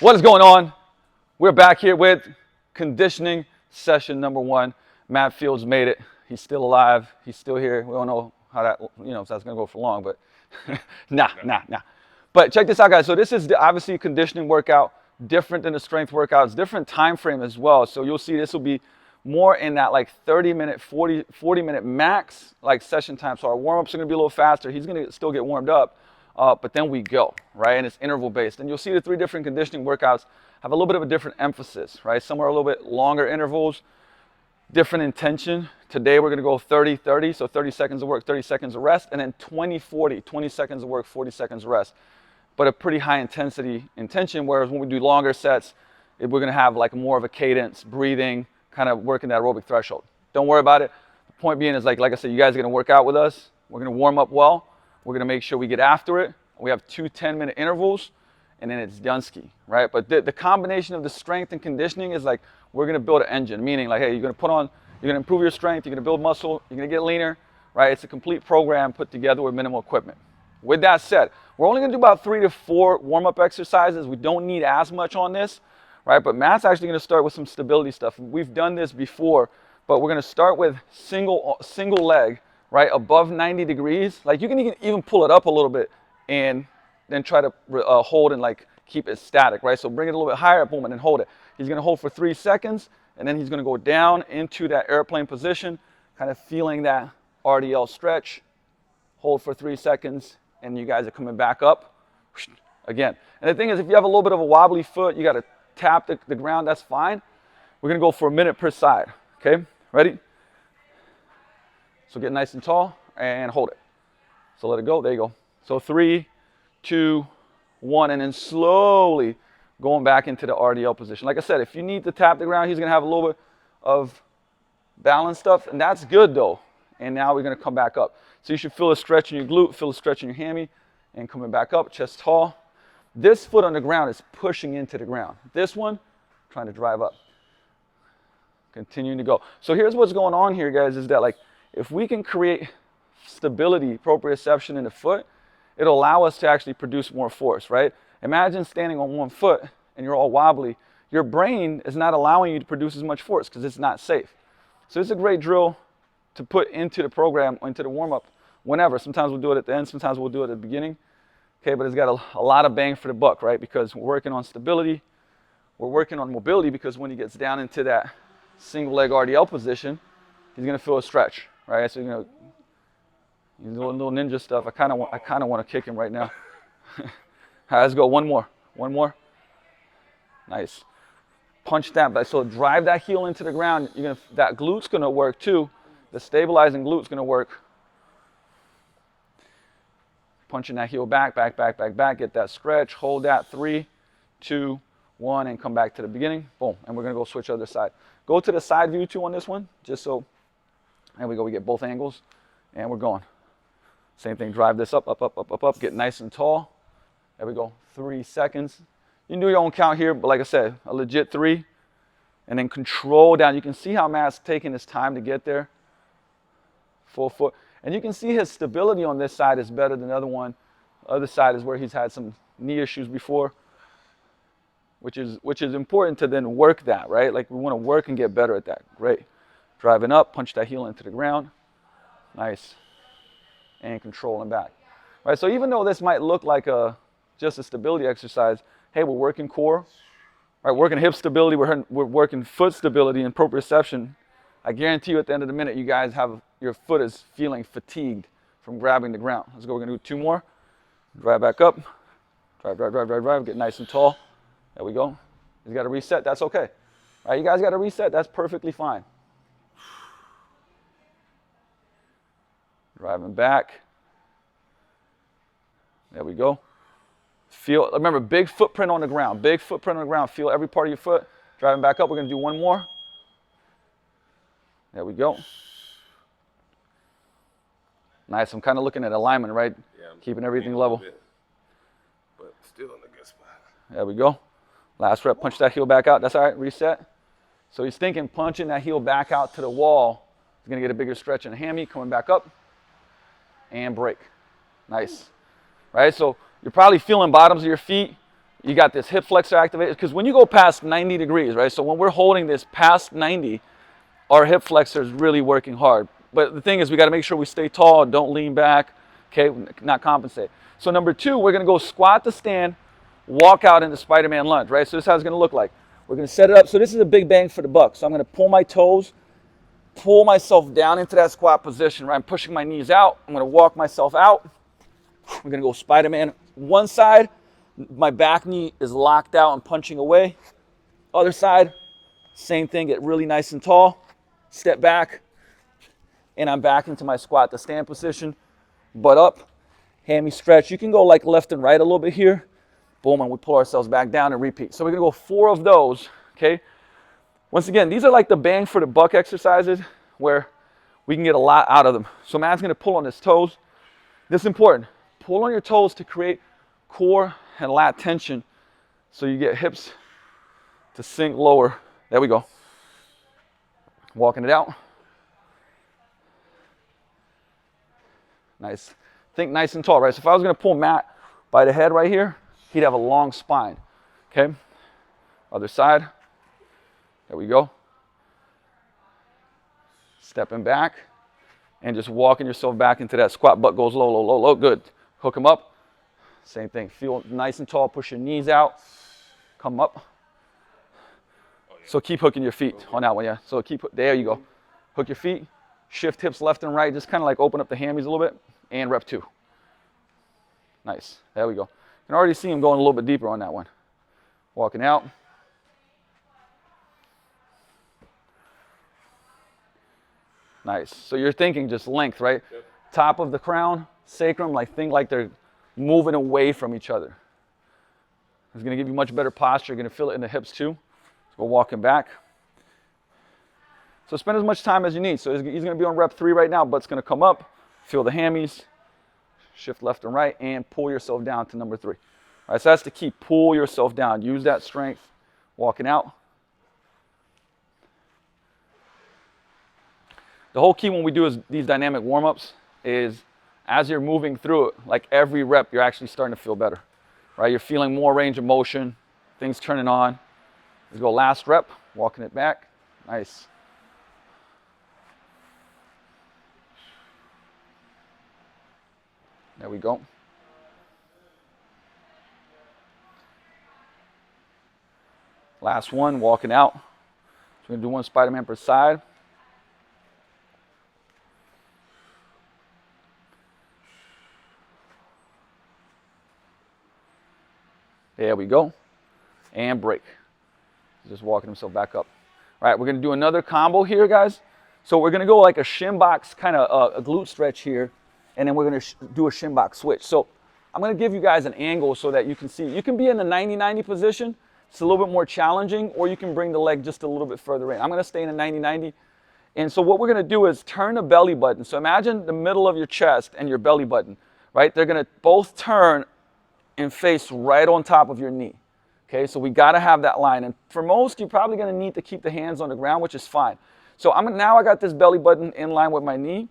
What is going on? We're back here with conditioning session number 1. Matt Fields made it. He's still alive. He's still here. We don't know how that, if that's going to go for long, but nah. But check this out, guys. So this is obviously a conditioning workout, different than the strength workouts, different time frame as well. So you'll see this will be more in that like 30-minute, 40-minute max like session time. So our warm-ups are going to be a little faster. He's going to still get warmed up. But then we go, right? And it's interval based. And you'll see the 3 different conditioning workouts have a little bit of a different emphasis, right? Some are a little bit longer intervals, different intention. Today we're gonna go 30-30, so 30 seconds of work, 30 seconds of rest, and then 20-40, 20 seconds of work, 40 seconds of rest. But a pretty high intensity intention, whereas when we do longer sets, we're gonna have like more of a cadence, breathing, kind of working that aerobic threshold. Don't worry about it. The point being is like I said, you guys are gonna work out with us. We're gonna warm up well. We're going to make sure we get after it. We have 2 10-minute intervals, and then it's Dunsky, right? But the combination of the strength and conditioning is like we're going to build an engine, meaning like, hey, you're going to improve your strength, you're going to build muscle, you're going to get leaner, right? It's a complete program put together with minimal equipment. With that said, we're only going to do about 3 to 4 warm-up exercises. We don't need as much on this, right? But Matt's actually going to start with some stability stuff. We've done this before, but we're going to start with single leg, right, above 90 degrees. Like you can even pull it up a little bit and then try to hold and like keep it static, right? So bring it a little bit higher, boom, and then hold it. He's gonna hold for 3 seconds, and then he's gonna go down into that airplane position, kind of feeling that RDL stretch, hold for 3 seconds, and you guys are coming back up again. And the thing is, if you have a little bit of a wobbly foot, you gotta tap the ground, that's fine. We're gonna go for a minute per side, okay? Ready? So get nice and tall and hold it. So let it go, there you go. So 3, 2, 1, and then slowly going back into the RDL position. Like I said, if you need to tap the ground, he's gonna have a little bit of balance stuff, and that's good though. And now we're gonna come back up. So you should feel a stretch in your glute, feel a stretch in your hammy, and coming back up, chest tall. This foot on the ground is pushing into the ground. This one, trying to drive up. Continuing to go. So here's what's going on here, guys, is that like, if we can create stability, proprioception in the foot, it'll allow us to actually produce more force, right? Imagine standing on one foot and you're all wobbly. Your brain is not allowing you to produce as much force because it's not safe. So it's a great drill to put into the program, into the warm-up, whenever. Sometimes we'll do it at the end, sometimes we'll do it at the beginning. Okay, but it's got a lot of bang for the buck, right? Because we're working on stability, we're working on mobility, because when he gets down into that single leg RDL position, he's gonna feel a stretch. Right, so he's doing little ninja stuff. I kind of want to kick him right now. All right, let's go. One more. Nice. Punch that. So drive that heel into the ground. That glute's gonna work too. The stabilizing glute's gonna work. Punching that heel back. Get that stretch. Hold that. 3, 2, 1, and come back to the beginning. Boom. And we're gonna go switch other side. Go to the side view too on this one, just so. There we go, we get both angles, and we're going. Same thing, drive this up, get nice and tall. There we go, 3 seconds. You can do your own count here, but like I said, a legit 3. And then control down. You can see how Matt's taking his time to get there. Full foot. And you can see his stability on this side is better than the other one. The other side is where he's had some knee issues before, which is important to then work that, right? Like we want to work and get better at that. Great. Driving up, punch that heel into the ground. Nice. And controlling back. All right, so even though this might look like just a stability exercise, hey, we're working core, right? Working hip stability, we're working foot stability and proprioception. I guarantee you at the end of the minute, you guys your foot is feeling fatigued from grabbing the ground. Let's go, we're gonna do 2 more. Drive back up. Drive, get nice and tall. There we go. You gotta reset, that's okay. All right, you guys gotta reset, that's perfectly fine. Driving back. There we go. Remember, big footprint on the ground. Big footprint on the ground. Feel every part of your foot. Driving back up. We're going to do 1 more. There we go. Nice. I'm kind of looking at alignment, right? Yeah, keeping everything level. But still in a good spot. There we go. Last rep. Punch that heel back out. That's all right. Reset. So he's thinking punching that heel back out to the wall. He's going to get a bigger stretch in the hammy. Coming back up. And break. Nice. Right? So you're probably feeling bottoms of your feet. You got this hip flexor activated, because when you go past 90 degrees, right? So when we're holding this past 90, our hip flexor is really working hard. But the thing is, we got to make sure we stay tall, don't lean back, okay, not compensate. So number 2, we're going to go squat to stand, walk out into Spider-Man lunge, right? So this is how it's going to look like. We're going to set it up. So this is a big bang for the buck. So I'm going to pull my toes, pull myself down into that squat position, right? I'm pushing my knees out. I'm going to walk myself out. We're going to go Spider-Man. One side, my back knee is locked out and punching away. Other side, same thing, get really nice and tall. Step back, and I'm back into my squat to stand position. Butt up, hammy stretch. You can go like left and right a little bit here. Boom, and we pull ourselves back down and repeat. So we're going to go 4 of those, okay? Once again, these are like the bang for the buck exercises where we can get a lot out of them. So Matt's going to pull on his toes. This is important. Pull on your toes to create core and lat tension so you get hips to sink lower. There we go. Walking it out. Nice. Think nice and tall, right? So if I was going to pull Matt by the head right here, he'd have a long spine. Okay? Other side. There we go. Stepping back and just walking yourself back into that squat. Butt goes low, low, low, low. Good. Hook them up. Same thing. Feel nice and tall. Push your knees out. Come up. So keep hooking your feet on that one, yeah. So there you go. Hook your feet. Shift hips left and right. Just kind of like open up the hammies a little bit. And rep 2. Nice. There we go. You can already see him going a little bit deeper on that one. Walking out. Nice. So you're thinking just length, right? Yep. Top of the crown, sacrum, like think like they're moving away from each other. It's going to give you much better posture. You're going to feel it in the hips too. So we're walking back. So spend as much time as you need. So he's going to be on rep 3 right now. Butt's going to come up. Feel the hammies. Shift left and right and pull yourself down to number 3. All right, so that's the key. Pull yourself down. Use that strength. Walking out. The whole key when we do these dynamic warm-ups is as you're moving through it, like every rep, you're actually starting to feel better, right? You're feeling more range of motion, things turning on. Let's go last rep, walking it back. Nice. There we go. Last one, walking out. So we're going to do 1 Spider-Man per side. There we go. And break. Just walking himself back up. All right, we're going to do another combo here, guys. So we're going to go like a shin box, kind of a glute stretch here. And then we're going to do a shin box switch. So I'm going to give you guys an angle so that you can see. You can be in the 90-90 position. It's a little bit more challenging. Or you can bring the leg just a little bit further in. I'm going to stay in a 90-90. And so what we're going to do is turn the belly button. So imagine the middle of your chest and your belly button, right? They're going to both turn and face right on top of your knee. Okay, so we got to have that line. And for most, you're probably going to need to keep the hands on the ground, which is fine. So now I got this belly button in line with my knee.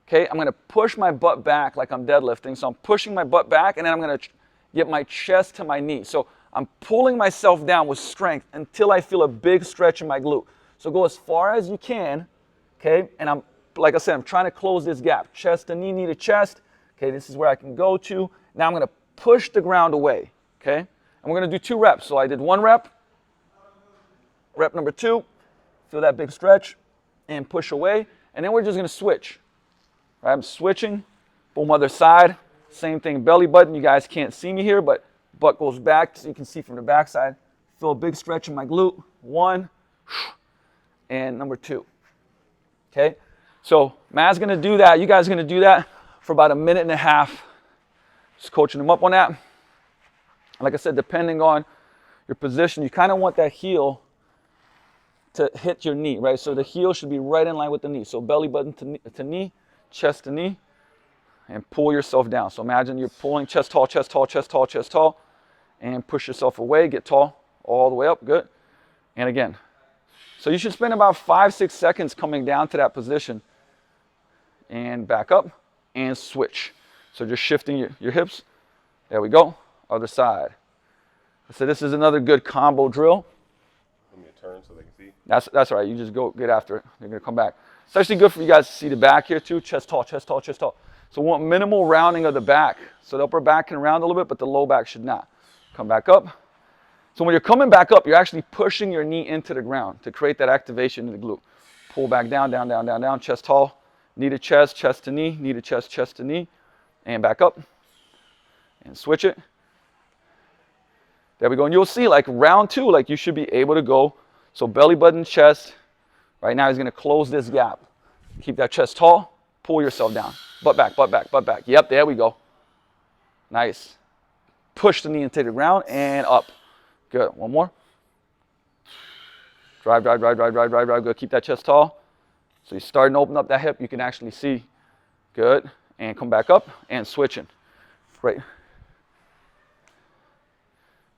Okay, I'm going to push my butt back like I'm deadlifting. So I'm pushing my butt back, and then I'm going to get my chest to my knee. So I'm pulling myself down with strength until I feel a big stretch in my glute. So go as far as you can, okay? And I'm, like I said, I'm trying to close this gap. Chest to knee, knee to chest. Okay, this is where I can go to. Now I'm going to push the ground away, okay? And we're going to do 2 reps. So I did 1 rep. Rep number 2. Feel that big stretch and push away. And then we're just going to switch. Right, I'm switching. Boom, other side. Same thing, belly button. You guys can't see me here, but butt goes back so you can see from the back side. Feel a big stretch in my glute. 1. And number 2. Okay? So Matt's going to do that. You guys are going to do that for about 1.5 minutes. Just coaching them up on that. Like I said, depending on your position, you kind of want that heel to hit your knee, right? So the heel should be right in line with the knee. So belly button to knee, chest to knee, and pull yourself down. So imagine you're pulling chest tall, chest tall, chest tall, chest tall, and push yourself away, get tall, all the way up, good. And again. So you should spend about 5-6 seconds coming down to that position, and back up, and switch. So just shifting your hips. There we go. Other side. So this is another good combo drill. Let me turn so they can see. That's all right. You just go get after it. They're going to come back. It's actually good for you guys to see the back here too. Chest tall, chest tall, chest tall. So we want minimal rounding of the back. So the upper back can round a little bit, but the low back should not. Come back up. So when you're coming back up, you're actually pushing your knee into the ground to create that activation in the glute. Pull back down, down, down, down, down. Chest tall. Knee to chest, chest to knee. Knee to chest, chest to knee. And back up. And switch it. There we go. And you'll see like round 2, like you should be able to go. So belly button, chest. Right now he's going to close this gap. Keep that chest tall. Pull yourself down. Butt back, butt back, butt back. Yep, there we go. Nice. Push the knee into the ground and up. Good. One more. Drive, drive, drive, drive, drive, drive, drive. Good. Keep that chest tall. So you're starting to open up that hip. You can actually see. Good. And come back up and switching. Great.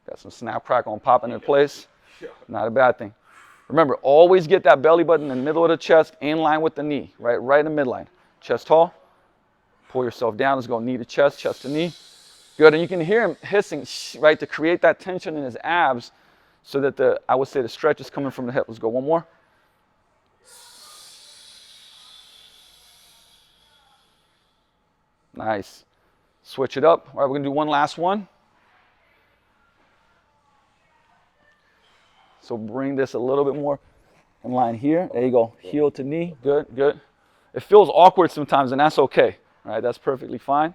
Got some snap, crackle, and popping into place. Not a bad thing. Remember, always get that belly button in the middle of the chest, in line with the knee, right in the midline. Chest tall. Pull yourself down. Let's go knee to chest, chest to knee. Good, and you can hear him hissing, right, to create that tension in his abs so that I would say the stretch is coming from the hip. Let's go one more. Nice. Switch it up. All right, we're going to do one last one. So bring this a little bit more in line here. There you go. Heel to knee. Good, good. It feels awkward sometimes, and that's okay. All right, that's perfectly fine.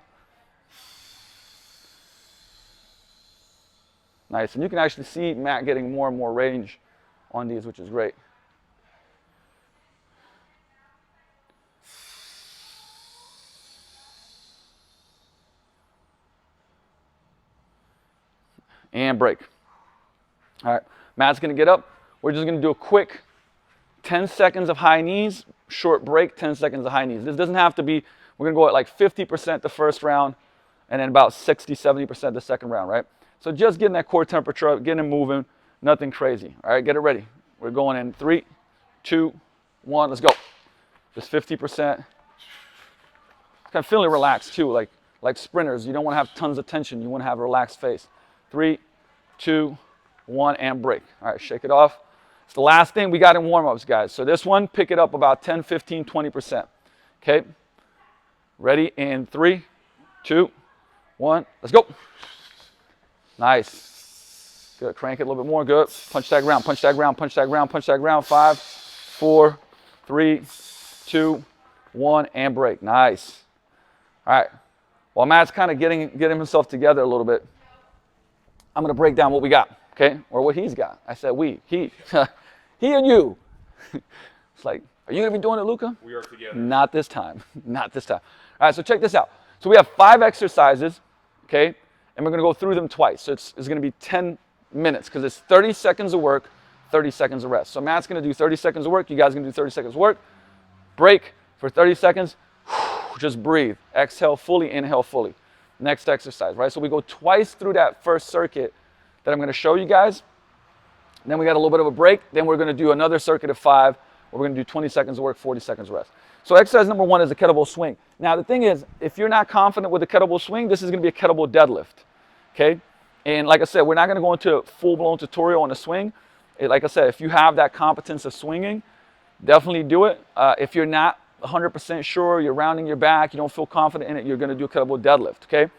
Nice. And you can actually see Matt getting more and more range on these, which is great. And break. All right. Matt's going to get up. We're just going to do a quick 10 seconds of high knees, short break, 10 seconds of high knees. This doesn't have to be, we're going to go at like 50% the first round and then about 60, 70% the second round, right? So just getting that core temperature up, getting it moving, nothing crazy. All right, get it ready. We're going in 3, 2, 1, let's go. Just 50%. Kind of feeling relaxed too, like sprinters. You don't want to have tons of tension. You want to have a relaxed face. 3, 2, 1, and break. All right, shake it off. It's the last thing we got in warm-ups, guys. So this one, pick it up about 10, 15, 20%. Okay? Ready? In 3, 2, 1, let's go. Nice. Good. Crank it a little bit more. Good. Punch that ground, punch that ground, punch that ground, punch that ground. 5, 4, 3, 2, 1, and break. Nice. All right. While Matt's kind of getting himself together a little bit, I'm going to break down what we got. Okay, or what he's got. I said we, he, he and you. It's like, are you gonna be doing it, Luca? We are together. Not this time, not this time. All right, so check this out. So we have 5 exercises, okay, and we're gonna go through them twice. So it's gonna be 10 minutes because it's 30 seconds of work, 30 seconds of rest. So Matt's gonna do 30 seconds of work. You guys are gonna do 30 seconds of work. Break for 30 seconds. Just breathe. Exhale fully, inhale fully. Next exercise, right? So we go twice through that first circuit that I'm going to show you guys. Then we got a little bit of a break. Then we're going to do another circuit of 5 where we're going to do 20 seconds of work, 40 seconds of rest. So exercise number 1 is a kettlebell swing. Now the thing is, if you're not confident with the kettlebell swing, this is going to be a kettlebell deadlift. Okay? And like I said, we're not going to go into a full-blown tutorial on the swing. Like I said, if you have that competence of swinging, definitely do it. If you're not 100% sure, you're rounding your back, you don't feel confident in it, you're going to do a kettlebell deadlift. Okay?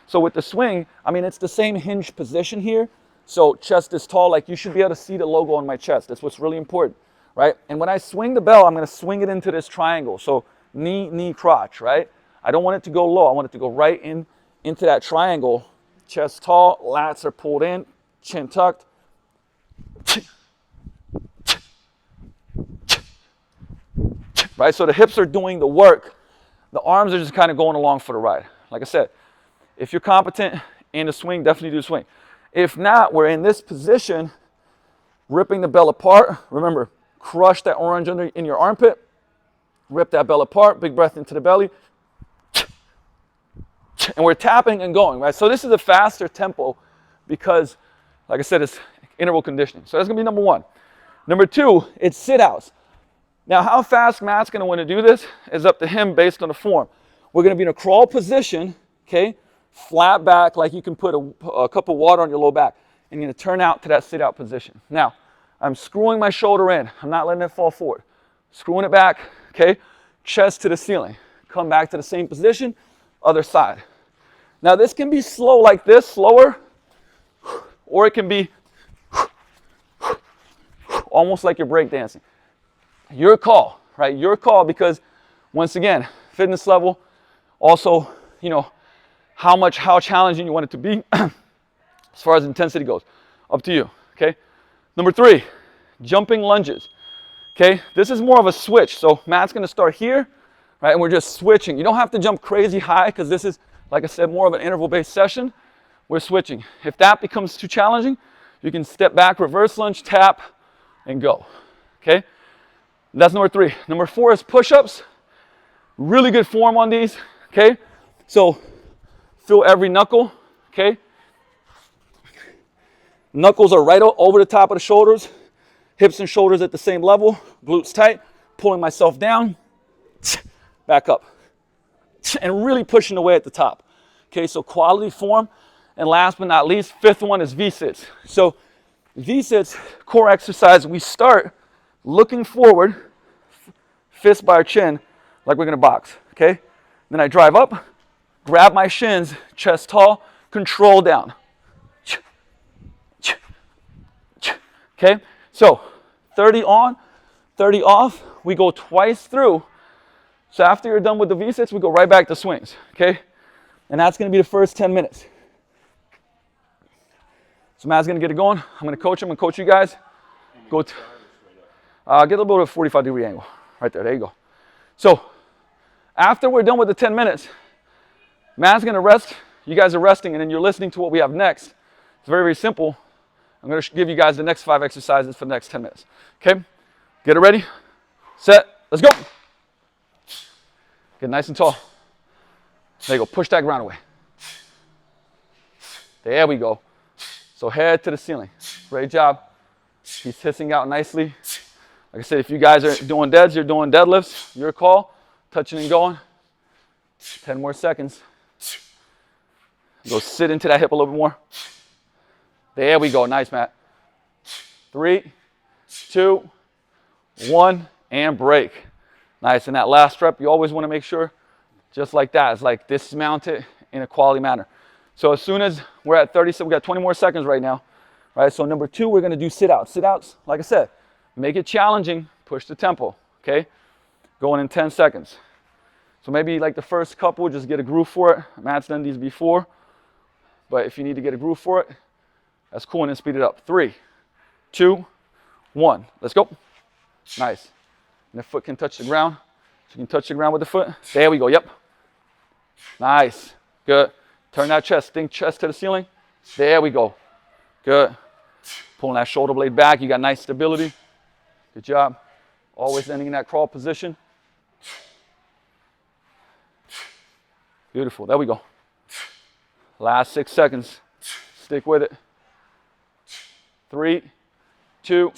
So with the swing, I mean, it's the same hinge position here. So chest is tall, like you should be able to see the logo on my chest. That's what's really important, right? And when I swing the bell, I'm going to swing it into this triangle. So knee, knee, crotch, right? I don't want it to go low. I want it to go right into that triangle. Chest tall, lats are pulled in, chin tucked. Right? So the hips are doing the work. The arms are just kind of going along for the ride. Like I said, if you're competent in the swing, definitely do the swing. If not, we're in this position, ripping the bell apart. Remember, crush that orange in your armpit. Rip that bell apart. Big breath into the belly. And we're tapping and going, right? So this is a faster tempo because, like I said, it's interval conditioning. So that's going to be number 1. Number 2, it's sit-outs. Now, how fast Matt's going to want to do this is up to him based on the form. We're going to be in a crawl position, okay? Flat back, like you can put a cup of water on your low back. and you're gonna turn out to that sit-out position. Now, I'm screwing my shoulder in. I'm not letting it fall forward. Screwing it back, okay? Chest to the ceiling. Come back to the same position, other side. Now this can be slow like this, slower, or it can be almost like you're breakdancing. Your call, right? Your call, because once again, fitness level, also, you know, how challenging you want it to be as far as intensity goes. Up to you, okay? Number 3, jumping lunges. Okay, this is more of a switch. So Matt's gonna start here, right? And we're just switching. You don't have to jump crazy high because this is, like I said, more of an interval-based session. We're switching. If that becomes too challenging, you can step back, reverse lunge, tap, and go. Okay, that's number 3. Number 4 is push-ups. Really good form on these. Okay, so feel every knuckle. Okay, knuckles are right over the top of the shoulders. Hips and shoulders at the same level, glutes tight, pulling myself down, back up, and really pushing away at the top. Okay, so quality form. And last but not least, 5th one is V-sits. So V-sits, core exercise, we start looking forward, fist by our chin, like we're gonna box, okay? Then I drive up, grab my shins, chest tall, control down. Okay? So 30 on, 30 off, we go twice through. So after you're done with the V-sits, we go right back to swings, okay? And that's gonna be the first 10 minutes. So Matt's gonna get it going. I'm gonna coach him and coach you guys. Go to, get a little bit of a 45-degree angle. Right there you go. So after we're done with the 10 minutes, Matt's gonna rest, you guys are resting, and then you're listening to what we have next. It's very, very simple. I'm going to give you guys the next 5 exercises for the next 10 minutes. Okay? Get it ready. Set. Let's go. Get nice and tall. There you go. Push that ground away. There we go. So head to the ceiling. Great job. He's hissing out nicely. Like I said, if you guys are doing deads, you're doing deadlifts, your call. Touching and going. 10 more seconds. Go sit into that hip a little bit more. There we go. Nice, Matt. 3, 2, 1, and break. Nice. And that last rep, you always want to make sure, just like that, it's like dismount it in a quality manner. So as soon as we're at 30, so we got 20 more seconds right now. Right? So number 2, we're going to do sit-outs. Sit-outs, like I said, make it challenging. Push the tempo. Okay? Going in 10 seconds. So maybe like the first couple, just get a groove for it. Matt's done these before. But if you need to get a groove for it, that's cool, and then speed it up. 3, 2, 1. Let's go. Nice. And the foot can touch the ground. So you can touch the ground with the foot. There we go. Yep. Nice. Good. Turn that chest. Think chest to the ceiling. There we go. Good. Pulling that shoulder blade back. You got nice stability. Good job. Always ending in that crawl position. Beautiful. There we go. Last 6 seconds. Stick with it. 3, 2,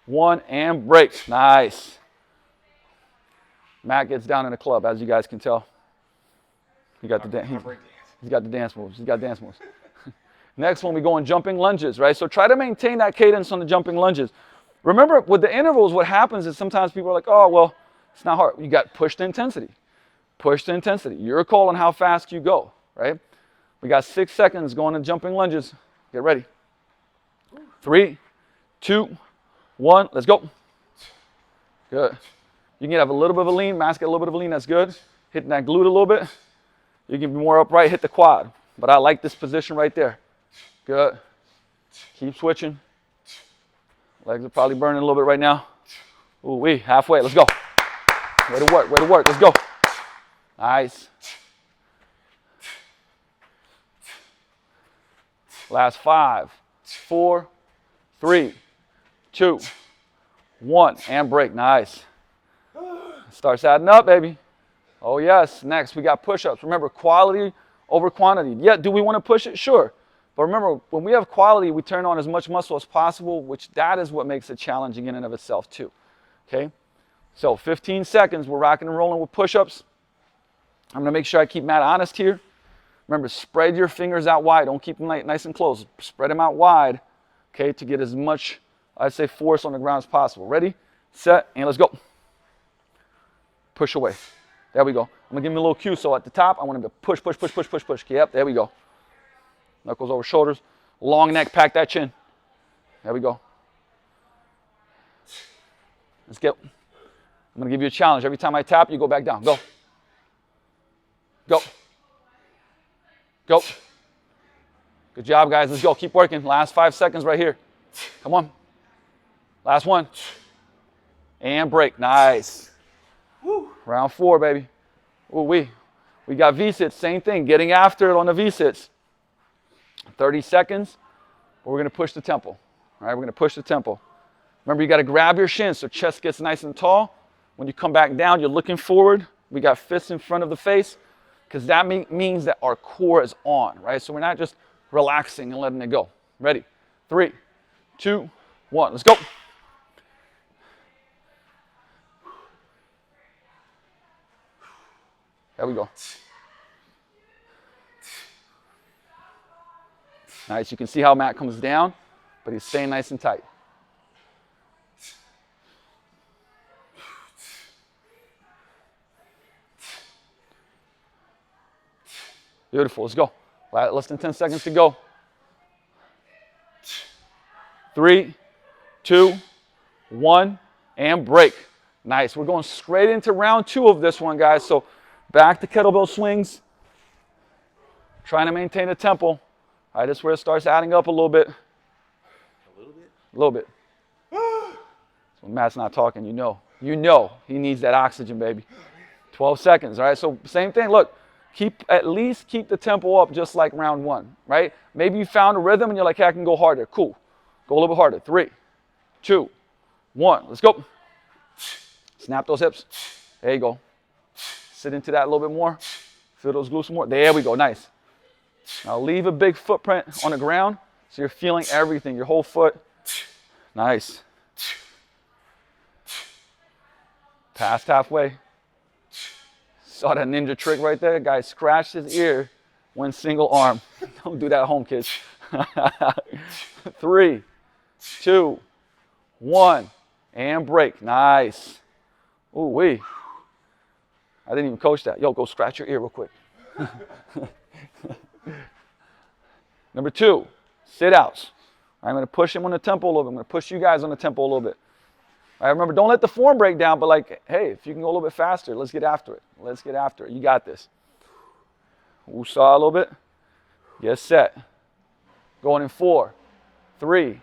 1, and break. Nice. Matt gets down in the club, as you guys can tell. He got he's got the dance moves. He's got dance moves. Next one, we go in jumping lunges, right? So try to maintain that cadence on the jumping lunges. Remember, with the intervals, what happens is sometimes people are like, oh, well, it's not hard. You got push to intensity. Push to intensity. Your call on how fast you go, right? We got 6 seconds going to jumping lunges. Get ready. 3, 2, 1, let's go. Good. You can have a little bit of a lean. Matt's got a little bit of a lean. That's good. Hitting that glute a little bit. You can be more upright, hit the quad. But I like this position right there. Good. Keep switching. Legs are probably burning a little bit right now. Ooh wee, halfway. Let's go. Way to work, way to work. Let's go. Nice. Last 5, 4, 3, 2, 1, and break. Nice. Starts adding up, baby. Oh yes. Next, we got push-ups. Remember, quality over quantity. Yeah, do we want to push it? Sure. But remember, when we have quality, we turn on as much muscle as possible, which that is what makes it challenging in and of itself too. Okay? So 15 seconds, we're rocking and rolling with push-ups. I'm going to make sure I keep Matt honest here. Remember, spread your fingers out wide. Don't keep them nice and close. Spread them out wide, okay, to get as much, I'd say, force on the ground as possible. Ready, set, and let's go. Push away. There we go. I'm going to give him a little cue. So at the top, I want him to push, push, push, push, push, push. Yep, there we go. Knuckles over shoulders. Long neck, pack that chin. There we go. Let's go. I'm going to give you a challenge. Every time I tap, you go back down. Go. Go. Go. Good job, guys. Let's go. Keep working. Last 5 seconds right here. Come on. Last one. And break. Nice. Woo. Round 4, baby. Ooh, we got V-sits. Same thing. Getting after it on the V-sits. 30 seconds. But we're going to push the tempo. All right, we're going to push the tempo. Remember, you got to grab your shin so chest gets nice and tall. When you come back down, you're looking forward. We got fists in front of the face because that means that our core is on, right? So we're not just relaxing and letting it go. Ready? 3, 2, 1. Let's go. There we go. Nice. You can see how Matt comes down, but he's staying nice and tight. Beautiful. Let's go. Less than 10 seconds to go. 3, 2, 1, and break. Nice. We're going straight into round 2 of this one, guys. So back to kettlebell swings. Trying to maintain the tempo. All right, this is where it starts adding up a little bit. A little bit? A little bit. So when Matt's not talking, you know he needs that oxygen, baby. 12 seconds, all right? So same thing. Look. At least keep the tempo up just like round 1, right? Maybe you found a rhythm and you're like, hey, I can go harder. Cool. Go a little bit harder. 3, 2, 1. Let's go. Snap those hips. There you go. Sit into that a little bit more. Feel those glutes more. There we go. Nice. Now leave a big footprint on the ground so you're feeling everything, your whole foot. Nice. Past halfway. Saw that ninja trick right there. Guy scratched his ear when single arm. Don't do that at home, kids. 3, 2, 1, and break. Nice. Ooh wee. I didn't even coach that. Yo, go scratch your ear real quick. Number 2, sit outs. I'm going to push him on the tempo a little bit. I'm going to push you guys on the tempo a little bit. All right, remember, don't let the form break down, but like, hey, if you can go a little bit faster, let's get after it. Let's get after it. You got this. Woosah a little bit. Get set. Going in 4, 3,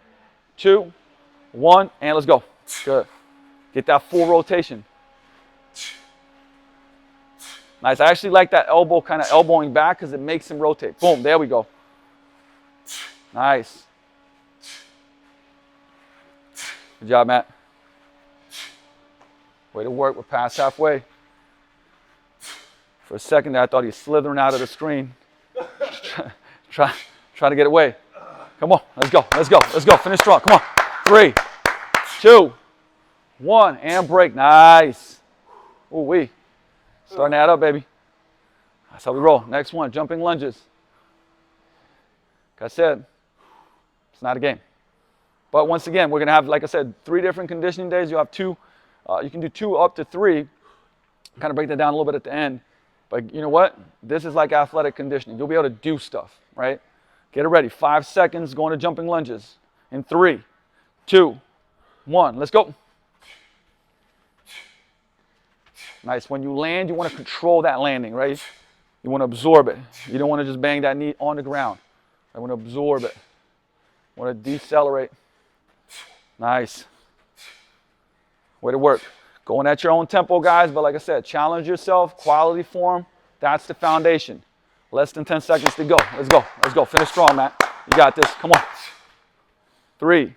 2, 1, and let's go. Good. Get that full rotation. Nice. I actually like that elbow, kind of elbowing back because it makes him rotate. Boom. There we go. Nice. Good job, Matt. Way to work. We're past halfway. For a second there, I thought he was slithering out of the screen. Try to get away. Come on. Let's go. Let's go. Let's go. Finish strong. Come on. 3, 2, 1, and break. Nice. Ooh wee. Starting to add up, baby. That's how we roll. Next one, jumping lunges. Like I said, it's not a game. But once again, we're going to have, like I said, 3 different conditioning days. You'll have 2. You can do 2 up to 3. Kind of break that down a little bit at the end. But you know what? This is like athletic conditioning. You'll be able to do stuff, right? Get it ready. 5 seconds going to jumping lunges. In 3, 2, 1. Let's go. Nice. When you land, you want to control that landing, right? You want to absorb it. You don't want to just bang that knee on the ground. I want to absorb it. I want to decelerate. Nice. Way to work. Going at your own tempo, guys, but like I said, challenge yourself, quality form. That's the foundation. Less than 10 seconds to go. Let's go. Let's go. Finish strong, Matt. You got this. Come on. 3,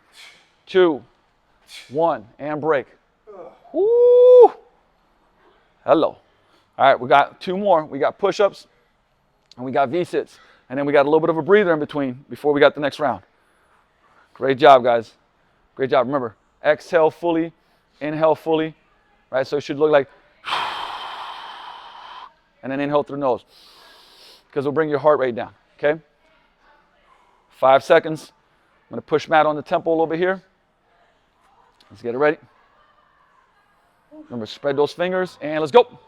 2, 1, and break. Woo! Hello. All right, we got 2 more. We got push-ups, and we got V-sits. And then we got a little bit of a breather in between before we got the next round. Great job, guys. Great job. Remember, exhale fully, inhale fully, right? So it should look like, and then inhale through the nose. because it'll bring your heart rate down, okay? 5 seconds. I'm gonna push Matt on the tempo a little bit here. Let's get it ready. Remember, spread those fingers, and let's go.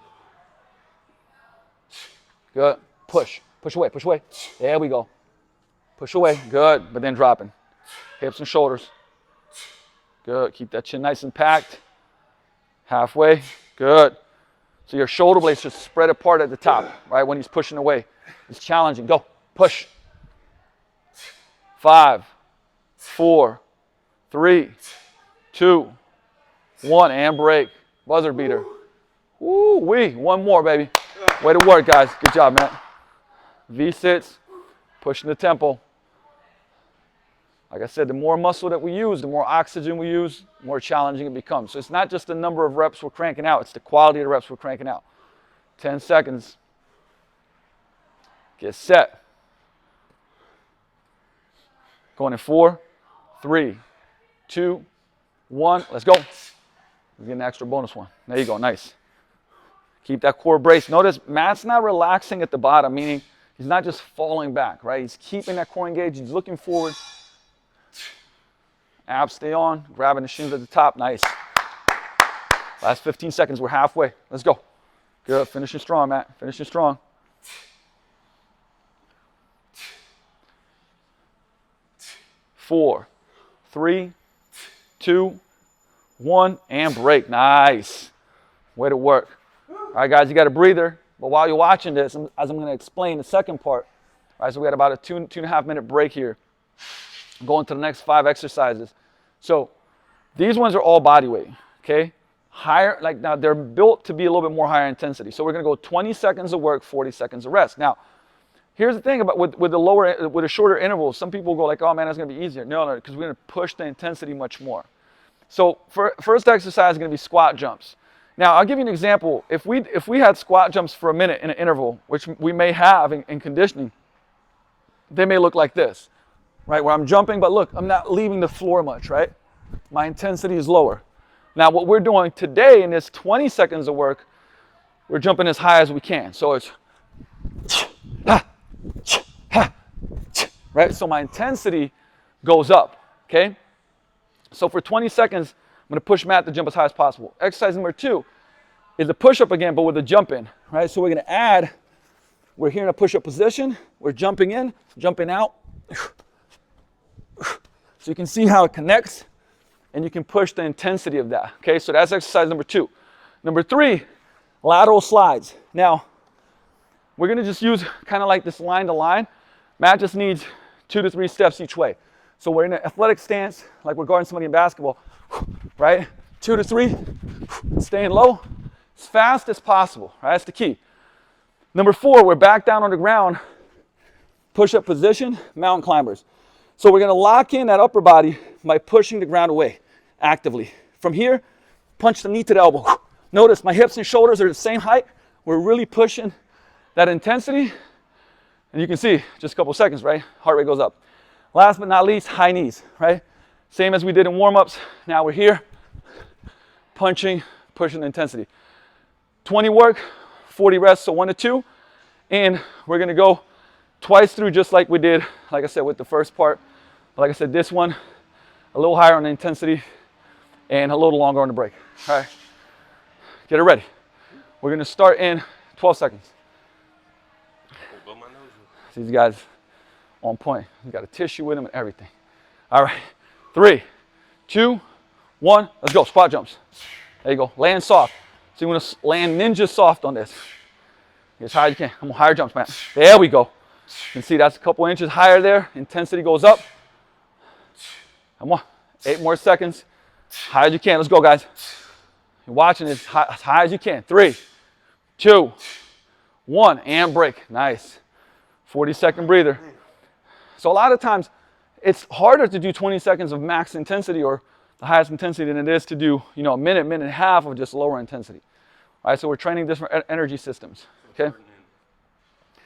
Good. Push. Push away. Push away. There we go. Push away. Good. But then dropping. Hips and shoulders. Good. Keep that chin nice and packed. Halfway. Good. So your shoulder blades just spread apart at the top, right? When he's pushing away. It's challenging. Go. Push. 5, 4, 3, 2, 1, and break. Buzzer beater. Woo-wee. One more, baby. Way to work, guys. Good job, man. V-sits. Pushing the tempo. Like I said, the more muscle that we use, the more oxygen we use, the more challenging it becomes. So it's not just the number of reps we're cranking out, it's the quality of the reps we're cranking out. 10 seconds. Get set. Going in 4, 3, 2, 1. Let's go. We're getting an extra bonus one. There you go. Nice. Keep that core braced. Notice Matt's not relaxing at the bottom, meaning he's not just falling back, right? He's keeping that core engaged. He's looking forward. Abs stay on. Grabbing the shins at the top. Nice. Last 15 seconds. We're halfway. Let's go. Good. Finishing strong, Matt. Finishing strong. 4, 3, 2, 1, and break. Nice. Way to work. All right, guys, you got a breather. But while you're watching this, as I'm going to explain the second part, all right, so we got about a 2.5 minute break here. Going to the next 5 exercises. So these ones are all body weight, okay? Higher, like now they're built to be a little bit more higher intensity. So we're going to go 20 seconds of work, 40 seconds of rest. Now, here's the thing about with the shorter intervals. Some people go like, oh man, that's going to be easier. No, because we're going to push the intensity much more. So first exercise is going to be squat jumps. Now, I'll give you an example. If we had squat jumps for a minute in an interval, which we may have in conditioning, they may look like this, right? Where I'm jumping, but look, I'm not leaving the floor much, right? My intensity is lower. Now, what we're doing today in this 20 seconds of work, we're jumping as high as we can. So it's, right? So my intensity goes up, okay? So for 20 seconds, I'm going to push Matt to jump as high as possible. Exercise number 2 is a push-up again, but with a jump in, right? So we're going to add, we're here in a push-up position. We're jumping in, jumping out. So you can see how it connects, and you can push the intensity of that, okay? So that's exercise number 2. Number 3, lateral slides. Now, we're going to just use kind of like this line to line. Matt just needs 2 to 3 steps each way. So we're in an athletic stance, like we're guarding somebody in basketball, right? 2 to 3, staying low, as fast as possible, right? That's the key. Number 4, we're back down on the ground, push-up position, mountain climbers. So we're going to lock in that upper body by pushing the ground away actively. From here, punch the knee to the elbow. Notice my hips and shoulders are the same height. We're really pushing that intensity. And you can see, just a couple seconds, right? Heart rate goes up. Last but not least, high knees, right? Same as we did in warm-ups. Now we're here, punching, pushing the intensity. 20 work, 40 rest, so 1 to 2. And we're going to go twice through just like we did, like I said, with the first part. Like I said, this one, a little higher on the intensity and a little longer on the break. All right, get it ready. We're going to start in 12 seconds. These guys on point. You got a tissue with them and everything. All right, 3, 2, 1. Let's go. Squat jumps. There you go. Land soft. So you want to land ninja soft on this. Get as high as you can. Come on, higher jumps, man. There we go. You can see that's a couple inches higher there. Intensity goes up. Come on. 8 more seconds. High as you can. Let's go, guys. You're watching this as high as you can. 3, 2, 1, and break. Nice. 40-second breather. So a lot of times, it's harder to do 20 seconds of max intensity or the highest intensity than it is to do, a minute, minute and a half of just lower intensity. All right, so we're training different energy systems, okay?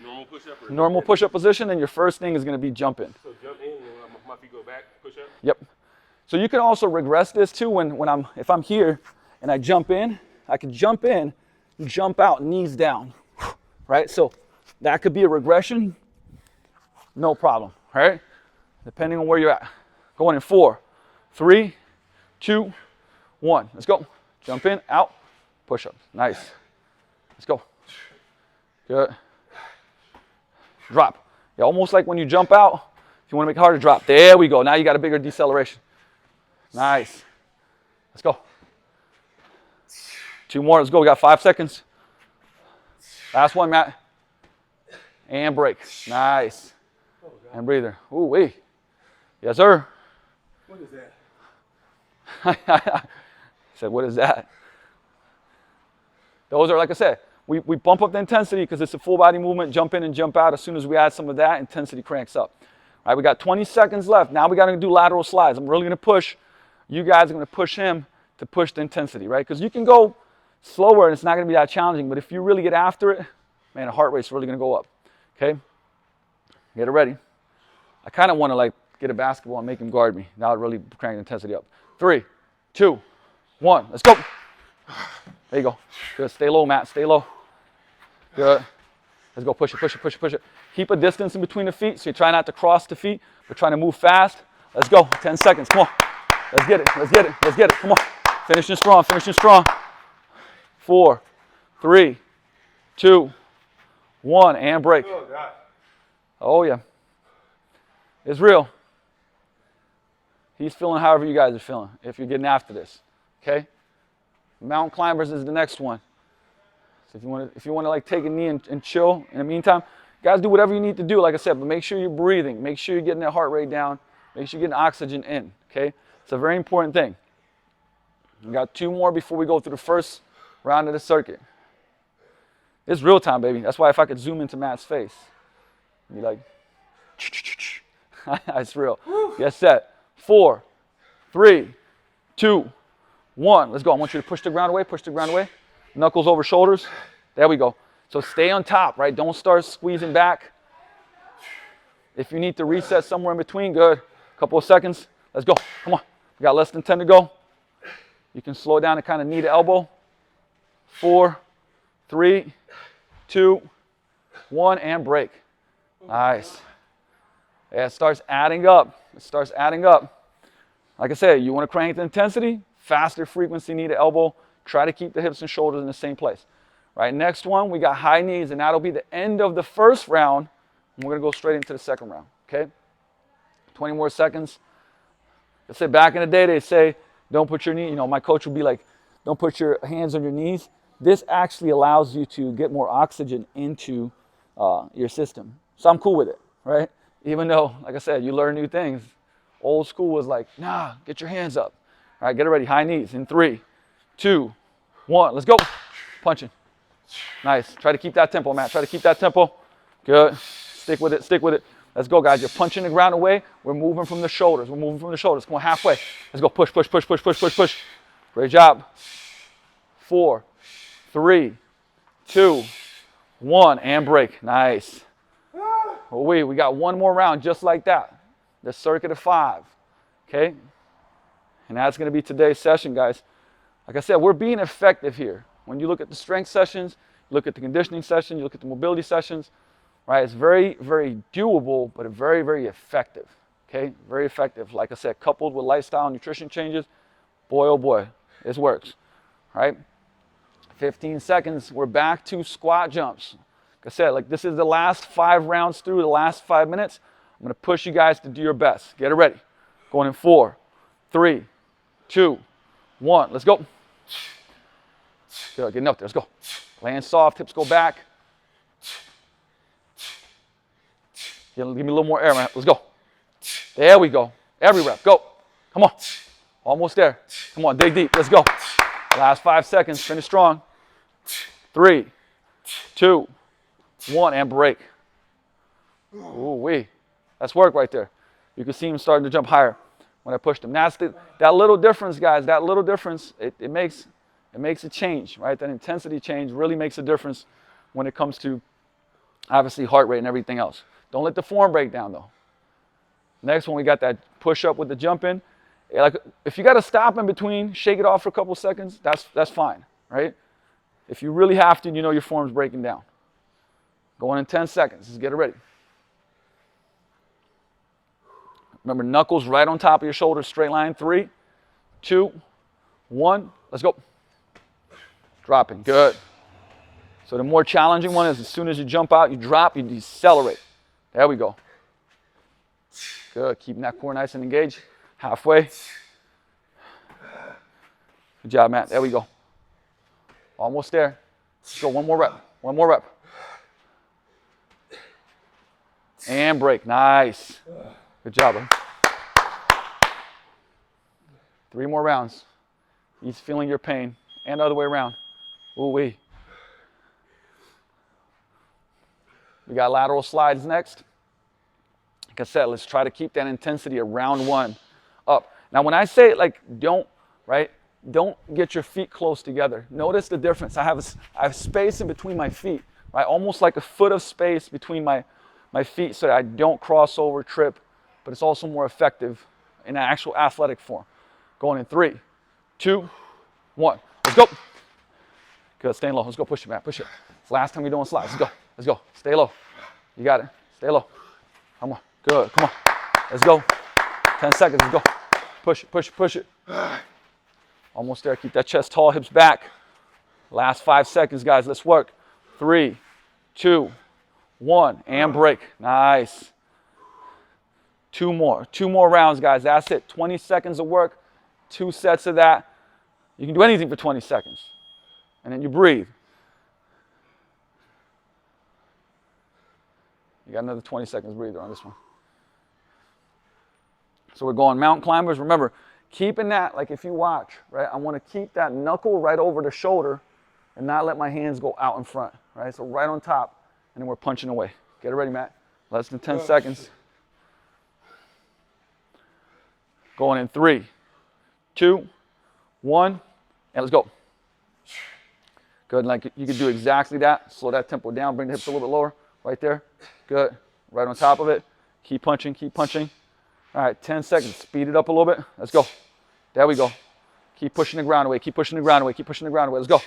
Normal push-up? Normal push-up position, and your first thing is going to be jump in. So jump in, and my feet go back, push up? Yep. So you can also regress this too if I'm here and I jump in, I can jump in, jump out, knees down, right? So That could be a regression. No problem, all right? Depending on where you're at. Going in 4, 3, 2, 1. Let's go. Jump in, out, push-ups. Nice. Let's go. Good. Drop. Yeah, almost like when you jump out, if you want to make it harder, drop. There we go. Now you got a bigger deceleration. Nice. Let's go. 2 more. Let's go. We got 5 seconds. Last one, Matt. And break. Nice. And breather. Ooh, wee. Yes, sir. What is that? I said, what is that? Those are, like I said, we bump up the intensity because it's a full body movement, jump in and jump out. As soon as we add some of that, intensity cranks up. All right, we got 20 seconds left. Now we got to do lateral slides. I'm really going to push. You guys are going to push him to push the intensity, right? Because you can go slower and it's not going to be that challenging. But if you really get after it, man, the heart rate's really going to go up. Okay? Get it ready. I kind of want to like get a basketball and make him guard me. That would really crank the intensity up. 3, 2, 1. Let's go. There you go. Good. Stay low, Matt. Stay low. Good. Let's go. Push it, push it, push it, push it. Keep a distance in between the feet so you try not to cross the feet. We're trying to move fast. Let's go. 10 seconds. Come on. Let's get it. Let's get it. Let's get it. Come on. Finishing strong. Finishing strong. 4, 3, 2, 1. And break. Oh, God. Oh, yeah. It's real. He's feeling however you guys are feeling if you're getting after this. Okay? Mountain climbers is the next one. So if you want to like take a knee and chill in the meantime, guys, do whatever you need to do, like I said, but make sure you're breathing. Make sure you're getting that heart rate down. Make sure you're getting oxygen in. Okay? It's a very important thing. We got 2 more before we go through the first round of the circuit. It's real time, baby. That's why if I could zoom into Matt's face, be like, it's real. Get set. 4, 3, 2, 1. Let's go. I want you to push the ground away. Push the ground away. Knuckles over shoulders. There we go. So stay on top, right? Don't start squeezing back. If you need to reset somewhere in between, good. Couple of seconds. Let's go. Come on. We got less than 10 to go. You can slow down and kind of knee to elbow. 4, 3, 2, 1, and break. Nice. Yeah, it starts adding up. It starts adding up. Like I said, you want to crank the intensity, faster frequency, knee to elbow. Try to keep the hips and shoulders in the same place. Right, next one, we got high knees, and that'll be the end of the first round. And we're going to go straight into the second round, okay? 20 more seconds. I said back in the day, they say, don't put your knee, my coach would be like, don't put your hands on your knees. This actually allows you to get more oxygen into your system. So I'm cool with it, right? Even though, like I said, you learn new things. Old school was like, nah, get your hands up. All right, get it ready. High knees in 3, 2, 1. Let's go. Punching. Nice. Try to keep that tempo, Matt. Try to keep that tempo. Good. Stick with it. Stick with it. Let's go, guys. You're punching the ground away. We're moving from the shoulders. We're moving from the shoulders. Come on, halfway. Let's go. Push, push, push, push, push, push, push. Great job. 4, 3, 2, 1, and break. Nice. Oh, we got 1 more round just like that. The circuit of 5. Okay? And that's going to be today's session, guys. Like I said, we're being effective here. When you look at the strength sessions, you look at the conditioning session, you look at the mobility sessions, right? It's very, very doable, but very, very effective. Okay? Very effective. Like I said, coupled with lifestyle and nutrition changes, boy, oh boy, this works. Right? 15 seconds, we're back to squat jumps. Like I said, like this is the last 5 rounds through, the last 5 minutes. I'm going to push you guys to do your best. Get it ready. Going in 4, 3, 2, 1. Let's go. Good, getting up there. Let's go. Land soft, hips go back. Give me a little more air, man. Let's go. There we go. Every rep. Go. Come on. Almost there. Come on, dig deep. Let's go. Last 5 seconds. Finish strong. 3, 2, 1, and break. Ooh wee. That's work right there. You can see him starting to jump higher when I pushed him. That's that little difference, guys. That little difference, it makes a change, right? That intensity change really makes a difference when it comes to, obviously, heart rate and everything else. Don't let the form break down, though. Next one, we got that push-up with the jump in. Like, if you got to stop in between, shake it off for a couple seconds, that's fine, right? If you really have to, your form's breaking down. Going in 10 seconds. Just get it ready. Remember, knuckles right on top of your shoulders, straight line. 3, 2, 1. Let's go. Dropping. Good. So the more challenging one is as soon as you jump out, you drop, you decelerate. There we go. Good. Keeping that core nice and engaged. Halfway. Good job, Matt. There we go. Almost there. Let's go. One more rep. One more rep. And break. Nice. Good job, bro. 3 more rounds. He's feeling your pain. And the other way around. Ooh-wee. We got lateral slides next. Like I said, let's try to keep that intensity of round 1 up. Now, when I say like don't get your feet close together. Notice the difference. I have space in between my feet, right? Almost like a foot of space between my feet so that I don't cross over, trip, but it's also more effective in an actual athletic form. Going in 3, 2, 1. Let's go. Good, staying low. Let's go, push it, man, push it. It's the last time you're doing slides. Let's go, let's go. Stay low. You got it. Stay low. Come on, good, come on. Let's go. 10 seconds, let's go. Push it, push it, push it. Almost there, keep that chest tall, hips back. Last 5 seconds, guys, let's work. 3, 2, 1, and break. Nice. 2 more rounds, guys, that's it. 20 seconds of work, 2 sets of that. You can do anything for 20 seconds. And then you breathe. You got another 20 seconds breather on this one. So we're going mountain climbers. Remember, keeping that, like if you watch, right, I want to keep that knuckle right over the shoulder and not let my hands go out in front, right? So right on top, and then we're punching away. Get it ready, Matt. Less than 10 seconds. Going in 3, 2, 1, and let's go. Good, like you can do exactly that. Slow that tempo down, bring the hips a little bit lower, right there. Good, right on top of it. Keep punching, keep punching. All right, 10 seconds, speed it up a little bit. Let's go. There we go. Keep pushing the ground away, keep pushing the ground away, keep pushing the ground away. Let's go.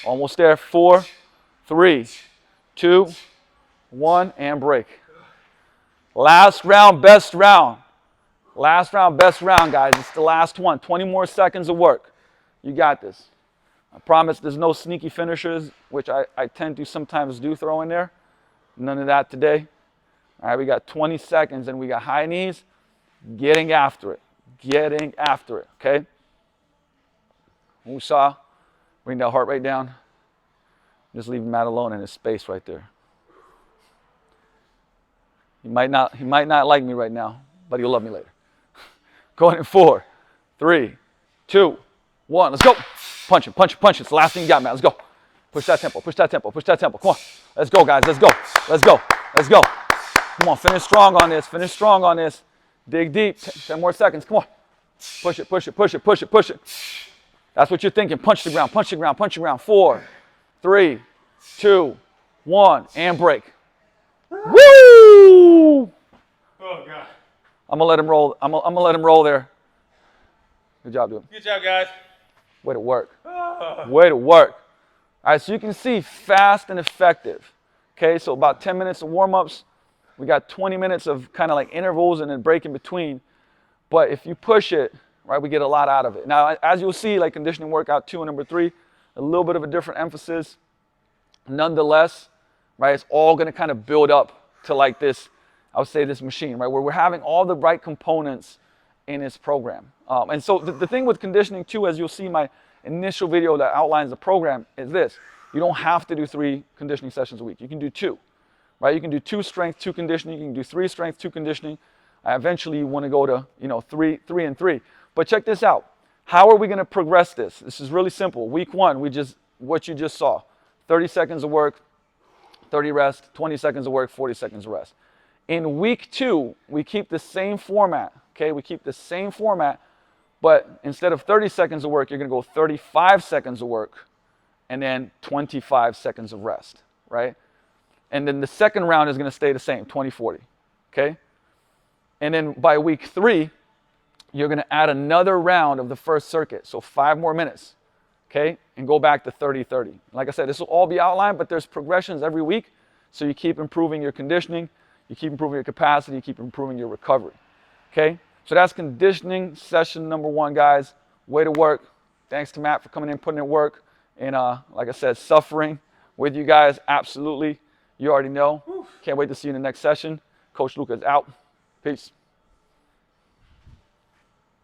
Almost there, 4, 3, 2, 1, and break. Last round, best round. Last round, best round, guys. It's the last one. 20 more seconds of work. You got this. I promise there's no sneaky finishers, which I tend to sometimes do throw in there. None of that today. All right, we got 20 seconds and we got high knees. Getting after it. Getting after it, okay? Woosah. Bring that heart rate down. Just leave Matt alone in his space right there. He might not like me right now, but he'll love me later. Going in 4, 3, 2, 1. Let's go. Punch it, punch it, punch it. It's the last thing you got, Matt. Let's go. Push that tempo, push that tempo, push that tempo. Come on. Let's go, guys. Let's go. Let's go. Let's go. Come on. Finish strong on this. Finish strong on this. Dig deep. 10 more seconds. Come on. Push it, push it, push it, push it, push it. That's what you're thinking. Punch the ground, punch the ground, punch the ground. 4, 3, 2, 1, and break. Woo! Oh, God. I'm going to let him roll. I'm gonna let him roll there. Good job, dude. Good job, guys. Way to work. Way to work. All right, so you can see fast and effective. Okay, so about 10 minutes of warm-ups. We got 20 minutes of kind of like intervals and then break in between. But if you push it, right, we get a lot out of it. Now, as you'll see, like conditioning workout 2 and number 3, a little bit of a different emphasis. Nonetheless, right, it's all going to kind of build up to like this, I would say this machine, right, where we're having all the right components in this program. And so the thing with conditioning too, as you'll see my initial video that outlines the program, is this. You don't have to do 3 conditioning sessions a week. You can do 2, right? You can do 2 strength, 2 conditioning. You can do 3 strength, 2 conditioning. Eventually you want to go to, 3 and 3. But check this out. How are we going to progress this? This is really simple. Week 1, what you just saw. 30 seconds of work, 30 rest, 20 seconds of work, 40 seconds of rest. In week 2, we keep the same format, okay? We keep the same format, but instead of 30 seconds of work, you're going to go 35 seconds of work and then 25 seconds of rest, right? And then the second round is going to stay the same, 20-40, okay? And then by week 3, you're going to add another round of the first circuit, so 5 more minutes, okay? And go back to 30-30. Like I said, this will all be outlined, but there's progressions every week So you keep improving your conditioning, you keep improving your capacity, you keep improving your recovery. Okay? So that's conditioning session number 1, guys. Way to work. Thanks to Matt for coming in, putting in work, and like I said, suffering with you guys. Absolutely. You already know. Can't wait to see you in the next session. Coach Luca is out. Peace.